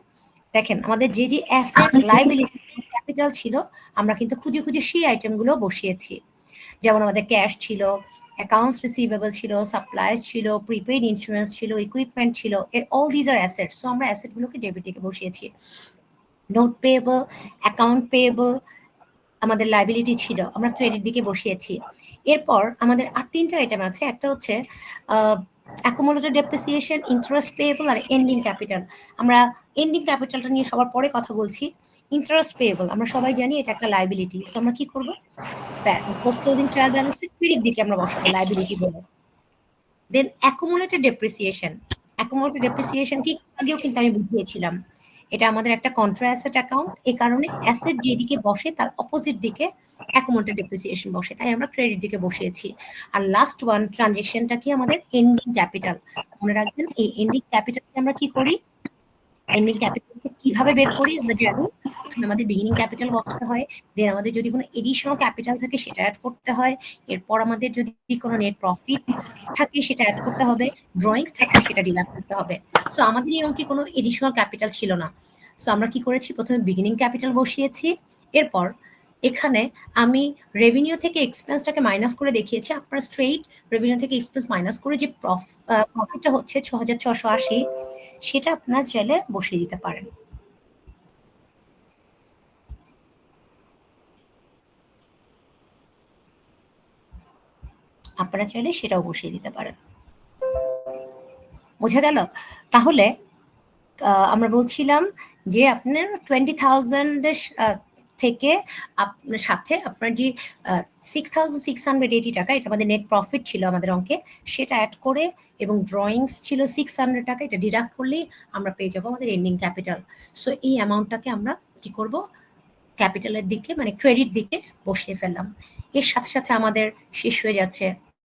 দেখেন আমাদের যে যে অ্যাসেট লায়াবিলিটি ক্যাপিটাল ছিল আমরা কিন্তু খুঁজে খুঁজে সেই আইটেমগুলো বসিয়েছি। যেমন আমাদের ক্যাশ ছিল, অ্যাকাউন্টস রিসিভেবল ছিল, সাপ্লাইজ ছিল, প্রিপেইড ইন্স্যুরেন্স ছিল, ইকুইপমেন্ট ছিল, all these are assets. So আমরা অ্যাসেটগুলোকে ডেবিট দিকে বসিয়েছি। নোট পেয়েবল, অ্যাকাউন্ট পেয়েবল আমাদের লাইবিলিটি ছিল, আমরা ক্রেডিট দিকে বসিয়েছি। এরপর আমাদের আর তিনটা আইটেম আছে, একটা হচ্ছে অ্যাকুমুলেটেড ডেপ্রিসিয়েশন, ইন্টারেস্ট পেয়েবল আর এন্ডিং ক্যাপিটাল। আমরা এন্ডিং ক্যাপিটালটা নিয়ে সবার পরে কথা বলছি। ইন্টারেস্ট পেয়েবল আমরা সবাই জানি এটা একটা লাইবিলিটি। সো আমরা কি করব, পোস্ট ক্লোজিং ট্রায়াল ব্যালেন্সের ক্রেডিট দিকে আমরা বসাবো লাইবিলিটি বলে। দেন অ্যাকুমুলেটেড ডেপ্রিসিয়েশন, অ্যাকুমুলেটেড ডেপ্রিসিয়েশন কি আগেও কিন্তু আমি বুঝিয়েছিলাম, এটা আমাদের একটা কন্ট্রা অ্যাসেট অ্যাকাউন্ট। এই কারণে অ্যাসেট যেদিকে বসে তার অপোজিট দিকে অ্যাকুমুলেটেড ডেপ্রিসিয়েশন বসে, তাই আমরা ক্রেডিট দিকে বসিয়েছি। আর লাস্ট ওয়ান ট্রানজেকশনটা কি, আমাদের এন্ডিং ক্যাপিটাল। মনে রাখবেন এই এন্ডিং ক্যাপিটালকে আমরা কি করি, এন্ডিং ক্যাপিটালকে কিভাবে বের করি আমরা জানি। আমাদের বিগিনিং ক্যাপিটাল বসাতে হয়, দেন আমাদের যদি কোনো এডিশনাল ক্যাপিটাল থাকে সেটা অ্যাড করতে হয়, এরপর আমাদের যদি কোনো নেট প্রফিট থাকে সেটা অ্যাড করতে হবে, ড্রয়িংস থাকলে সেটা ডিডাক্ট করতে হবে। সো আমাদের এই অঙ্কে কোনো এডিশনাল ক্যাপিটাল ছিল না। সো আমরা কি করেছি, প্রথমে বিগিনিং ক্যাপিটাল বসিয়েছি, এরপর এখানে আমি রেভিনিউ থেকে এক্সপেন্সটাকে মাইনাস করে দেখিয়েছি। আপনার স্ট্রেইট রেভিনিউ থেকে এক্সপেন্স মাইনাস করে যে প্রফিটটা হচ্ছে ৬,৬৮০, সেটা আপনার চাইলে বসিয়ে দিতে পারেন। আপনারা চাইলে সেটাও বসিয়ে দিতে পারেন। বোঝা গেল? তাহলে আমরা বলছিলাম যে আপনার 20,000 থেকে আপনার সাথে আপনার যে 6,680 টাকা, এটা আমাদের নেট প্রফিট ছিল আমাদের অঙ্কে, সেটা অ্যাড করে এবং ড্রয়িংস ছিল 600 টাকা, এটা ডিডাক্ট করলেই আমরা পেয়ে যাবো আমাদের এন্ডিং ক্যাপিটাল। সো এই অ্যামাউন্টটাকে আমরা কি করব, ক্যাপিটালের দিকে মানে ক্রেডিট দিকে বসিয়ে ফেললাম। এর সাথে সাথে আমাদের শেষ হয়ে যাচ্ছে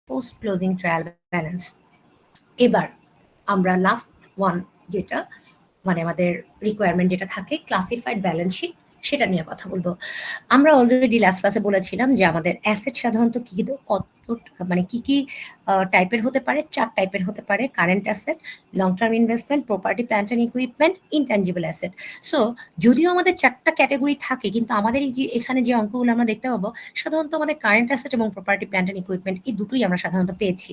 পোস্ট ক্লোজিং ট্রায়াল ব্যালেন্স। এবার আমরা লাস্ট ওয়ান যেটা মানে আমাদের রিকোয়ারমেন্ট যেটা থাকে, ক্লাসিফাইড ব্যালেন্স শিট, সেটা নিয়ে কথা বলবো। আমরা অলরেডি লাস্ট ক্লাসে বলেছিলাম যে আমাদের অ্যাসেট সাধারণত কি কত মানে কি কি টাইপের হতে পারে, 4 টাইপের হতে পারে: current asset, long term investment, property plant and equipment, intangible asset. So যদিও আমাদের 4টা ক্যাটাগরি থাকে, কিন্তু আমাদের এই যে এখানে যে অঙ্কগুলো আমরা দেখতে পাবো সাধারণত আমাদের কারেন্ট অ্যাসেট এবং প্রপার্টি প্ল্যান্ট অ্যান্ড ইকুইপমেন্ট এই দুটোই আমরা সাধারণত পেয়েছি।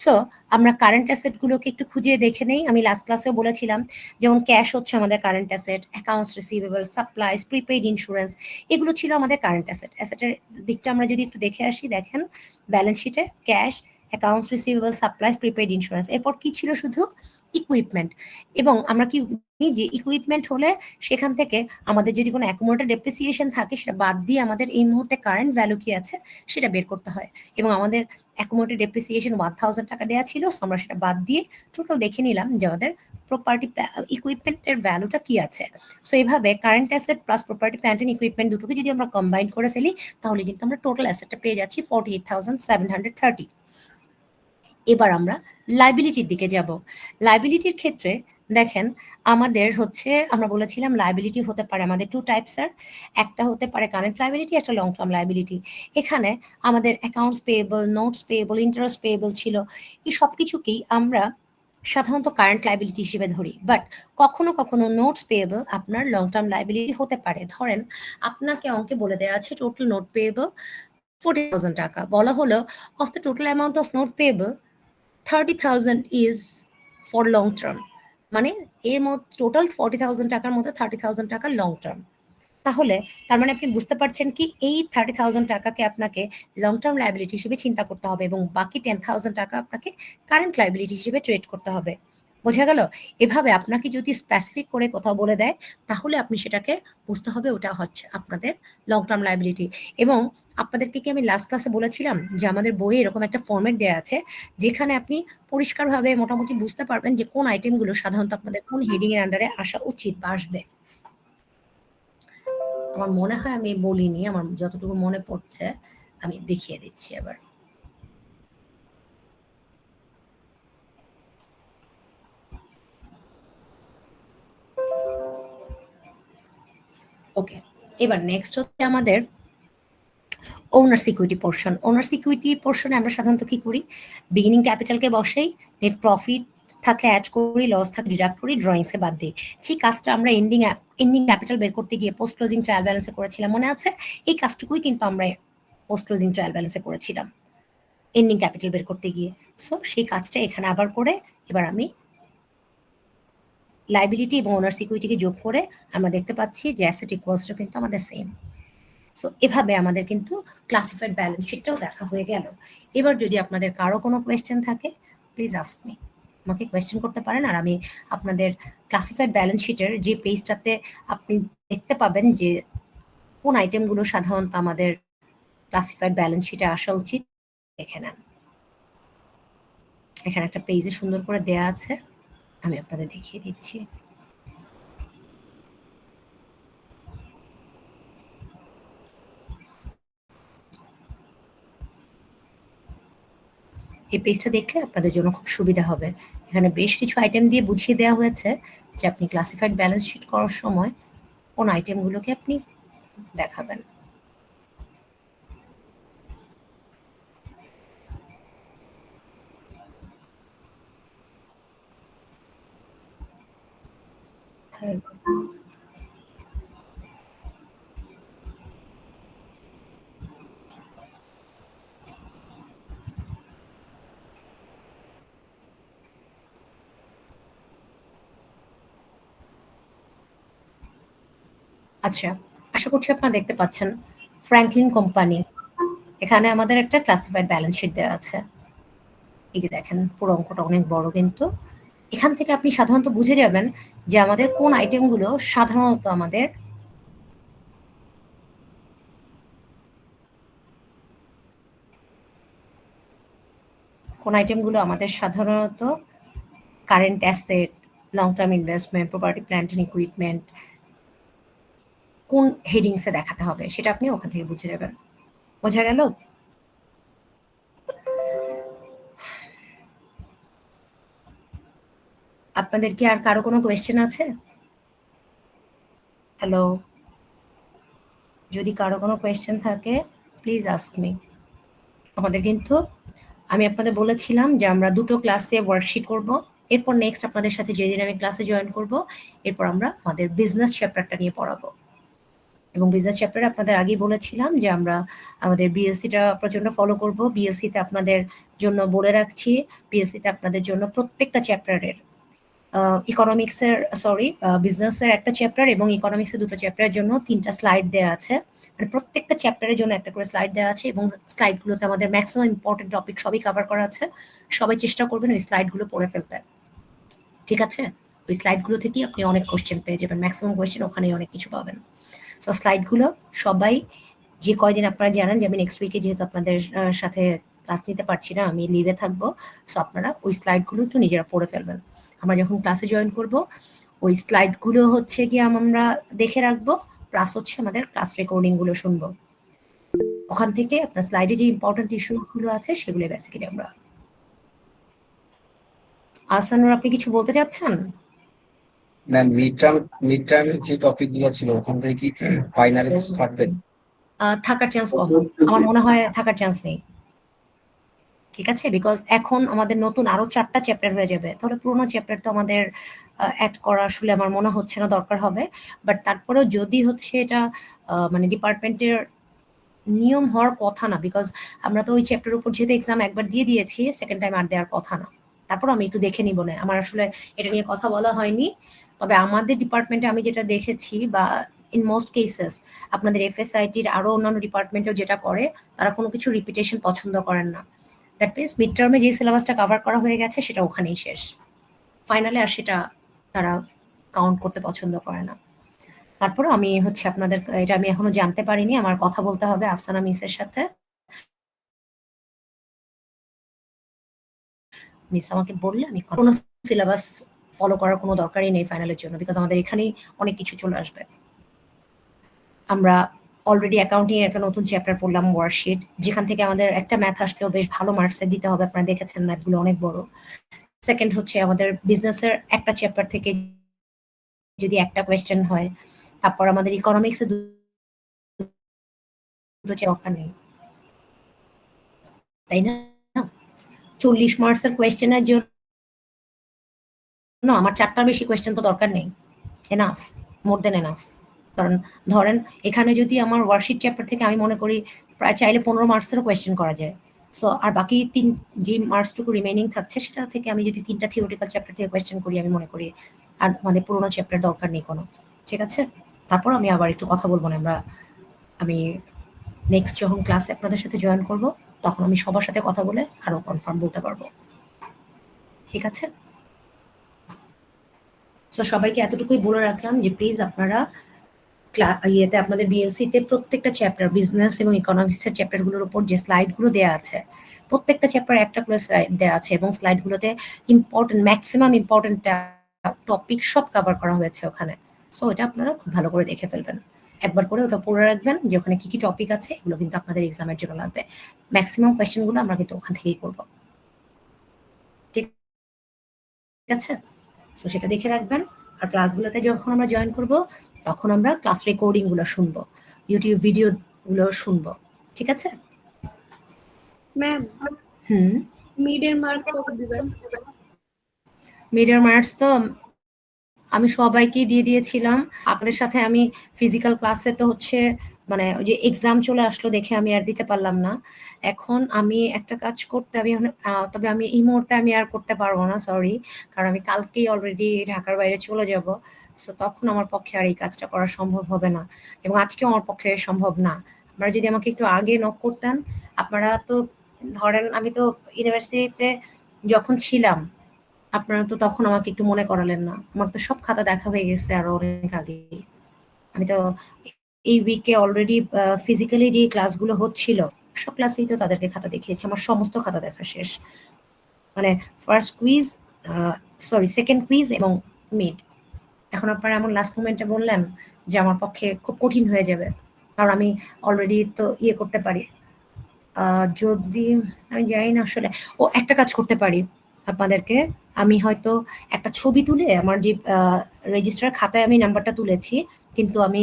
সো আমরা কারেন্ট অ্যাসেটগুলোকে একটু খুঁজে দেখে নেই। আমি লাস্ট ক্লাসেও বলেছিলাম যেমন ক্যাশ হচ্ছে আমাদের current asset, accounts receivable, supplies, prepaid insurance, এগুলো ছিল আমাদের কারেন্ট অ্যাসেট। অ্যাসেটের দিকটা আমরা যদি একটু দেখে আসি, দেখেন ব্যালেন্স শিটে cash, accounts receivable, supplies, prepaid, insurance. এরপর কি ছিল? শুধু ইকুইপমেন্ট। এবং আমরা কি যে ইকুইপমেন্ট হলে সেখান থেকে আমাদের যদি কোনো অ্যাকুমুলেটেড ডেপ্রিসিয়েশন থাকে সেটা বাদ দিয়ে আমাদের এই মুহূর্তে কারেন্ট ভ্যালু কি আছে সেটা বের করতে হয়। এবং আমাদের অ্যাকুমুলেটেড ডেপ্রিসিয়েশন 1000 টাকা দেওয়া ছিল, সো আমরা সেটা বাদ দিয়ে টোটাল দেখে নিলাম যে আমাদের প্রপার্টি ইকুইপমেন্টের ভ্যালুটা কি আছে। সো এইভাবে current asset plus property plant and equipment দুটোকে যদি আমরা কম্বাইন করে ফেলি তাহলে কিন্তু আমরা টোটাল অ্যাসেটটা পেয়ে যাচ্ছি 48,730। এবার আমরা লাইবিলিটির দিকে যাব। লাইবিলিটির ক্ষেত্রে দেখেন আমাদের হচ্ছে আমরা বলেছিলাম লাইবিলিটি হতে পারে আমাদের টু টাইপসের, একটা হতে পারে কারেন্ট লাইবিলিটি, একটা লং টার্ম লাইবিলিটি। এখানে আমাদের accounts payable, notes payable, interest payable ছিল, এই সব কিছুকেই আমরা সাধারণত কারেন্ট লাইবিলিটি হিসেবে ধরি। বাট কখনো কখনো নোটস পেয়েবল আপনার লং টার্ম লাইবিলিটি হতে পারে। ধরেন আপনাকে অঙ্কে বলে দেওয়া আছে টোটাল নোট পেয়েবল 40,000 টাকা, বলা হলো of the total amount of note payable 30,000 is for long term, মানে এর মধ্যে টোটাল 40,000 টাকার মধ্যে 30,000 টাকা লং টার্ম। তাহলে তার মানে আপনি বুঝতে পারছেন কি এই 30,000 টাকাকে আপনাকে লং টার্ম লাইবিলিটি হিসেবে চিন্তা করতে হবে এবং বাকি 10,000 টাকা আপনাকে কারেন্ট লাইবিলিটি হিসেবে ট্রেড করতে হবে। বোঝা গেল? এভাবে আপনাকে যদি স্পেসিফিক করে কোথাও বলে দেয় তাহলে আপনি সেটাকে বুঝতে হবে ওটা হচ্ছে আপনাদের লং টার্ম লাইবিলিটি। এবং আপনাদেরকে কি আমি লাস্ট ক্লাসে বলেছিলাম যে আমাদের বইয়ে এরকম একটা ফরম্যাট দেওয়া আছে যেখানে আপনি পরিষ্কারভাবে মোটামুটি বুঝতে পারবেন যে কোন আইটেমগুলো সাধারণত আপনাদের কোন হেডিং এর আন্ডারে আসা উচিত বা আসবে। আমার মনে হয় আমি বলিনি, আমার যতটুকু মনে পড়ছে আমি দেখিয়ে দিচ্ছি এবার। ওকে, এবার নেক্সট হচ্ছে আমাদের owner security portion. Owner security পোর্শনে আমরা সাধারণত কি করি? বিগিনিং ক্যাপিটালকে বসেই নেট প্রফিট থাকলে অ্যাড করি, লস থাকলে ডিডাক্ট করি, ড্রয়িংসে বাদ দিই। সেই কাজটা আমরা এন্ডিং ক্যাপিটাল বের করতে গিয়ে পোস্ট ক্লোজিং ট্রায়াল ব্যালেন্সে করেছিলাম, মনে আছে? এই কাজটুকুই কিন্তু আমরা পোস্ট ক্লোজিং ট্রায়াল ব্যালেন্সে করেছিলাম এন্ডিং ক্যাপিটাল বের করতে গিয়ে। সো সেই কাজটা এখানে আবার করে এবার আমি লাইবিলিটি এবং ওনার সিকিউরিটিকে যোগ করে আমরা দেখতে পাচ্ছি যে অ্যাসেট ইকুয়ালসটা কিন্তু আমাদের সেম। সো এভাবে আমাদের কিন্তু ক্লাসিফাইড ব্যালেন্স শিটটাও দেখা হয়ে গেল। এবার যদি আপনাদের কারো কোনো কোয়েশ্চেন থাকে প্লিজ আস্ক মি, আমাকে কোয়েশ্চেন করতে পারেন। আর আমি আপনাদের ক্লাসিফাইড ব্যালেন্স শিটের যে পেজটাতে আপনি দেখতে পাবেন যে কোন আইটেমগুলো সাধারণত আমাদের ক্লাসিফাইড ব্যালেন্স শিটে আসা উচিত দেখে নেন। এখানে একটা পেজে সুন্দর করে দেয়া আছে, আমি আপনাদের দেখিয়ে দিচ্ছি। এই পেজটা দেখলে আপনাদের জন্য খুব সুবিধা হবে। এখানে বেশ কিছু আইটেম দিয়ে বুঝিয়ে দেওয়া হয়েছে যে আপনি ক্লাসিফাইড ব্যালেন্স শিট করার সময় কোন আইটেমগুলোকে আপনি দেখাবেন। আচ্ছা, আশা করছি আপনারা দেখতে পাচ্ছেন ফ্র্যাঙ্কলিন কোম্পানি। এখানে আমাদের একটা ক্লাসিফাইড ব্যালেন্স শিট দেওয়া আছে। এই যে দেখেন পুরো অঙ্কটা অনেক বড়, কিন্তু এখান থেকে আপনি সাধারণত বুঝে যাবেন যে আমাদের কোন আইটেমগুলো সাধারণত আমাদের সাধারণত current asset, long term investment, property plant and equipment কোন হেডিংসে দেখাতে হবে সেটা আপনি ওখান থেকে বুঝে যাবেন। বোঝা গেল? আপনাদের কি আর কারো কোনো কোয়েশ্চেন আছে? হ্যালো, যদি কারো কোনো কোয়েশ্চেন থাকে প্লিজ আস্ক মি। আমাদের কিন্তু আমি আপনাদের বলেছিলাম যে আমরা দুটো ক্লাসে ওয়ার্কশিট করব। এরপর নেক্সট আপনাদের সাথে যেদিন আমি ক্লাসে জয়েন করব এরপর আমরা আমাদের বিজনেস চ্যাপ্টারটা নিয়ে পড়াবো। এবং বিজনেস চ্যাপ্টারে আপনাদের আগেই বলেছিলাম যে আমরা আমাদের বিএসসিটা প্রচন্ড ফলো করব। বিএসসিতে আপনাদের জন্য বলে রাখছি, বিএসসিতে আপনাদের জন্য প্রত্যেকটা চ্যাপ্টারের ইকোনমিক্সের বিজনেসের একটা চ্যাপ্টার এবং ইকোনমিক্সের দুটো চ্যাপ্টারের জন্য 3টা স্লাইড দেওয়া আছে। মানে প্রত্যেকটা চ্যাপ্টারের জন্য একটা করে স্লাইড দেওয়া আছে এবং স্লাইডগুলোতে আমাদের ম্যাক্সিমাম ইম্পর্টেন্ট টপিক সবই কভার করা আছে। সবাই চেষ্টা করবেন ওই স্লাইডগুলো পড়ে ফেলতে, ঠিক আছে? ওই স্লাইডগুলো থেকেই আপনি অনেক কোশ্চেন পেয়ে যাবেন, ম্যাক্সিমাম কোশ্চেন ওখানেই অনেক কিছু পাবেন। সো স্লাইডগুলো সবাই যে কয়দিন আপনারা জানেন যে আমি নেক্সট উইকে যেহেতু আপনাদের সাথে ক্লাস নিতে পারছি না, আমি লিভে থাকবো, সো আপনারা ওই স্লাইডগুলো একটু নিজেরা পড়ে ফেলবেন। আমরা যখন ক্লাসে জয়েন করব ওই স্লাইডগুলো হচ্ছে গিয়ে আমরা দেখে রাখবো, প্লাস হচ্ছে আমাদের ক্লাস রেকর্ডিংগুলো শুনবো। ওখান থেকে আপনার স্লাইডে যে ইম্পর্টেন্ট ইস্যুগুলো আছে সেগুলো বেসিক্যালি আমরা। আহসানুর, আপনি কিছু বলতে চাচ্ছেন? ম্যাম মিড টার্মের যে টপিকগুলো ছিল ওখান থেকে কি ফাইনালে থাকবেন? থাকার চান্স কম, আমার মনে হয় থাকার চান্স নেই, ঠিক আছে? বিকজ এখন আমাদের নতুন আরো 4টা চ্যাপ্টার হয়ে যাবে, তাহলে পুরোনো চ্যাপ্টার তো আমাদের অ্যাড করা আসলে আমার মনে হচ্ছে না দরকার হবে। বাট তারপরেও যদি হচ্ছে এটা মানে ডিপার্টমেন্টের নিয়ম হওয়ার কথা না, বিকজ আমরা তো ওই চ্যাপ্টারের উপর যেহেতু এক্সাম একবার দিয়ে দিয়েছি, সেকেন্ড টাইম আর দেওয়ার কথা না। তারপর আমি একটু দেখে নিব না, আমার আসলে এটা নিয়ে কথা বলা হয়নি। তবে আমাদের ডিপার্টমেন্টে আমি যেটা দেখেছি বা ইন মোস্ট কেসেস আপনাদের এফএসআইটির আরো অন্যান্য ডিপার্টমেন্টেও যেটা করে, তারা কোনো কিছু রিপিটেশন পছন্দ করেন না। দ্যাট মিনস মিড টার্মে যে সিলেবাসটা কভার করা হয়ে গেছে সেটা ওখানেই শেষ, ফাইনালে আর সেটা তারা কাউন্ট করতে পছন্দ করে না। তারপরে আমি হচ্ছে আপনাদের, এটা আমি এখনো জানতে পারিনি, আমার কথা বলতে হবে আফসানা মিসের সাথে। মিস আমাকে বললে আমি কোনো সিলেবাস ফলো করার কোনো দরকারই নেই ফাইনালের জন্য, বিকজ আমাদের এখানেই অনেক কিছু চলে আসবে। আমরা অলরেডি অ্যাকাউন্টিং একটা নতুন চ্যাপ্টার পড়লাম, ওয়ার্কশিট, যেখান থেকে আমাদের একটা ম্যাথ আসলেও বেশ ভালো মার্কসে দিতে হবে, আপনারা দেখেছেন ম্যাথগুলো অনেক বড়। সেকেন্ড হচ্ছে আমাদের বিজনেসের একটা চ্যাপ্টার থেকে যদি একটা কোয়েশ্চেন হয়, তারপর আমাদের ইকোনমিক্সে দুটো দরকার নেই, তাই না? 40 মার্কসের কোয়েশ্চেনের জন্য আমার 4টার বেশি কোয়েশ্চেন তো দরকার নেই, এনাফ, মোর দেন এনাফ। কারণ ধরেন এখানে যদি আমার ওয়ার্কশিট চ্যাপ্টার থেকে আমি মনে করি প্রায় চাইলে 15 মার্কসেরও কোয়েশ্চেন করা যায়, সো আর বাকি যে মার্কসটুকু রিমেইনিং থাকছে সেটা থেকে আমি যদি 3টা থিওরিটিক্যাল চ্যাপ্টার থেকে কোয়েশ্চেন করি, আমি মনে করি আর আমাদের পুরোনো চ্যাপ্টার দরকার নেই কোনো, ঠিক আছে? তারপর আমি আবার একটু কথা বলবো না, আমি নেক্সট যখন ক্লাসে আপনাদের সাথে জয়েন করব তখন আমি সবার সাথে কথা বলে আরো কনফার্ম বলতে পারবো, ঠিক আছে? সো সবাইকে এতটুকুই বলে রাখলাম যে প্লিজ আপনারা ইয়েতে আপনাদের বিএলসিতে প্রত্যেকটা চ্যাপ্টার, বিজনেস এবং ইকোনমিক্সের চ্যাপ্টারগুলোর উপর যে স্লাইডগুলো দেওয়া আছে, প্রত্যেকটা চ্যাপ্টার একটা করে স্লাইড দেওয়া আছে এবং স্লাইডগুলোতে ম্যাক্সিমাম ইম্পর্টেন্ট টপিক সব কভার করা হয়েছে ওখানে। সো এটা আপনারা খুব ভালো করে দেখে ফেলবেন, একবার করে ওটা পড়ে রাখবেন যে ওখানে কি কি টপিক আছে, এগুলো কিন্তু আপনাদের এক্সামের জন্য লাগবে। ম্যাক্সিমাম কোয়েশ্চেনগুলো আমরা কিন্তু ওখান থেকেই করবো, ঠিক আছে? সো সেটা দেখে রাখবেন। আর ক্লাসগুলোতে যখন আমরা জয়েন করব তখন আমরা ক্লাস রেকর্ডিং গুলো শুনবো, ইউটিউব ভিডিও গুলো শুনবো, ঠিক আছে? ম্যাম হুম, মিডের মার্ক কত দিবেন? মিডিয়ার মার্কস তো আমি সবাইকেই দিয়ে দিয়েছিলাম। আপনাদের সাথে আমি ফিজিক্যাল ক্লাসে তো হচ্ছে মানে ওই যে এক্সাম চলে আসলো দেখে আমি আর দিতে পারলাম না। এখন আমি একটা কাজ করতে আমি এখন তবে আমি এই মুহূর্তে আমি আর করতে পারবো না, সরি। কারণ আমি কালকেই অলরেডি ঢাকার বাইরে চলে যাব। সো তখন আমার পক্ষে আর এই কাজটা করা সম্ভব হবে না এবং আজকেও আমার পক্ষে সম্ভব না। আপনারা যদি আমাকে একটু আগে নক করতেন, আপনারা তো ধরেন আমি তো ইউনিভার্সিটিতে যখন ছিলাম আপনারা তো তখন আমাকে একটু মনে করালেন না, আমার তো সব খাতা দেখা হয়ে গেছে আরো অনেক আগে। আমি তো এই উইকে অলরেডি ফিজিক্যালি যে ক্লাসগুলো হচ্ছিল সব ক্লাসেই তো তাদেরকে খাতা দেখিয়েছি, আমার সমস্ত খাতা দেখা শেষ, মানে ফার্স্ট কুইজ, সেকেন্ড কুইজ এবং মিড। এখন আপনারা এমন লাস্ট মোমেন্টে বললেন যে আমার পক্ষে খুব কঠিন হয়ে যাবে, কারণ আমি অলরেডি তো ইয়ে করতে পারি। যদি আমি জানি না আসলে, একটা কাজ করতে পারি আপনাদেরকে, আমি হয়তো একটা ছবি তুলে আমার যে রেজিস্টার খাতায় আমি নাম্বারটা তুলেছি কিন্তু আমি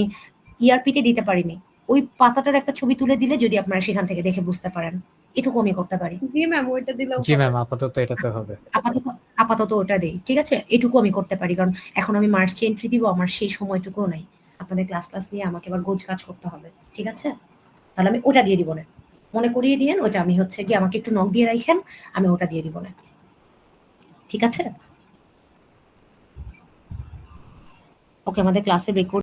ইআরপিতে দিতে পারিনি, ওই পাতাটার একটা ছবি তুলে দিলে যদি আপনারা সেখান থেকে দেখে বুঝতে পারেন, এটুকু আমি করতে পারি। জি ম্যাম, ওইটা দিলেও জি হবে। ম্যাম, আপাতত এটাতে হবে। আপাতত আপাতত ওটা দেই, ঠিক আছে? এটুকু আমি করতে পারি, কারণ এখন আমি মার্চে এন্ট্রি দিব, আমার সেই সময়টুকুও নাই। আপনাদের ক্লাস নিয়ে আমাকে আবার গোছ কাজ করতে হবে, ঠিক আছে? তাহলে আমি ওটা দিয়ে দিব না, মনে করিয়ে দিয়েন ওটা, আমি হচ্ছে কি আমাকে একটু নক দিয়ে রাখেন, আমি ওটা দিয়ে দিব না, ঠিক আছে? ওকে, আমাদের ক্লাসের রেকর্ড